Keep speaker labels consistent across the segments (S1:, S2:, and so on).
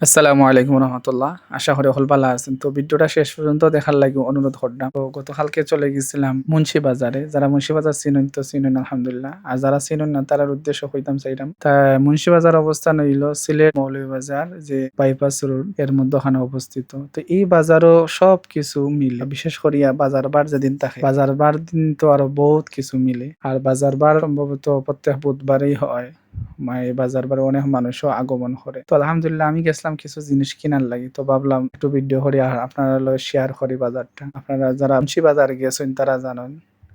S1: আসসালামু আলাইকুম রহমতুল্লাহ। আশা করি হল ভালো আছেন। তো ভিডিওটা শেষ পর্যন্ত দেখার লাগে অনুরোধ করলাম। তো গতকালকে চলে গেছিলাম মুন্সি বাজারে। যারা মুন্সি বাজার চিনেন তো চিনেন আলহামদুলিল্লাহ, আর যারা চিনেন না তার উদ্দেশ্য হইতাম চাইলাম। তা মুন্সি বাজার অবস্থান হইল সিলেট মৌলভীবাজার যে বাইপাস রোড এর মধ্যখানে অবস্থিত। তো এই বাজারও সব কিছু মিলে, বিশেষ করিয়া বাজার বার যেদিন থাকে, বাজার বার দিন তো আরো বহুত কিছু মিলে। আর বাজার বার সম্ভবত প্রত্যেক বুধবারেই হয়। এই বাজার বারে অনেক মানুষও আগমন করে। তো আলহামদুলিল্লাহ আমি গেছিলাম কিছু জিনিস কিনার লাগি। তো ভাবলাম একটু ভিডিও করি আর আপনারা শেয়ার করি বাজারটা। আপনারা যারা মুন্সি বাজার গেছেন তারা জানেন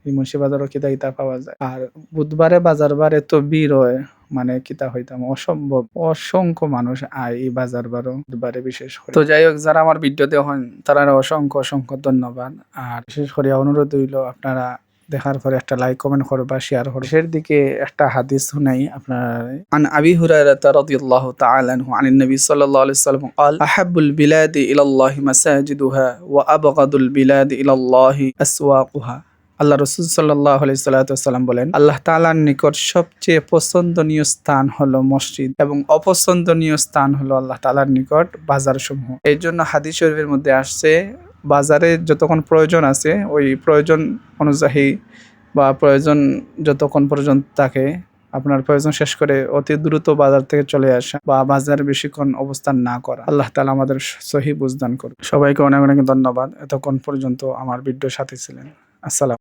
S1: এই মুন্সি বাজারও কিতা কিতা পাওয়া যায়। আর বুধবারে বাজার বার এত ভিড় হয়, মানে কিতা হইতাম অসম্ভব, অসংখ্য মানুষ আয় এই বাজার বারও বুধবারে বিশেষ করে। তো যাই হোক, যারা আমার ভিডিও দেখেন তারা অসংখ্য অসংখ্য ধন্যবাদ। আর বিশেষ করে অনুরোধ হইল আপনারা দেখার পরে একটা লাইক কমেন্ট করো বা শেয়ার করো। শেষের দিকে একটা হাদিস শুনাই আপনার। আন আবি হুরায়রা রাদিয়াল্লাহু তাআলা আনহু আনিন নবী সাল্লাল্লাহু আলাইহি ওয়াসাল্লাম قال আহাব্বুল বিলাদি ইলাল্লাহি মাসাজিদুহা ওয়া আবগাদুল বিলাদি ইলাল্লাহি আসওয়াকুহা। আল্লাহ রাসূল সাল্লাল্লাহু আলাইহি ওয়াসাল্লাম বলেন, আল্লাহ তাআলার নিকট সবচেয়ে পছন্দনীয় স্থান হলো মসজিদ এবং অপছন্দনীয় স্থান হলো আল্লাহ তাআলার নিকট বাজারসমূহ। এই জন্য হাদিস শরীফের মধ্যে আসছে, বাজারে যতক্ষণ প্রয়োজন আছে ওই প্রয়োজন অনুযায়ী বা প্রয়োজন যতক্ষণ পর্যন্ত থাকে, আপনার প্রয়োজন শেষ করে অতি দ্রুত বাজার থেকে চলে আসা বা বাজারে বেশিক্ষণ অবস্থান না করা। আল্লাহ তাআলা আমাদের সহি বুঝদান করুন। সবাইকে অনেক অনেক ধন্যবাদ এতক্ষণ পর্যন্ত আমার ভিডিওর সাথে ছিলেন। আসসালাম।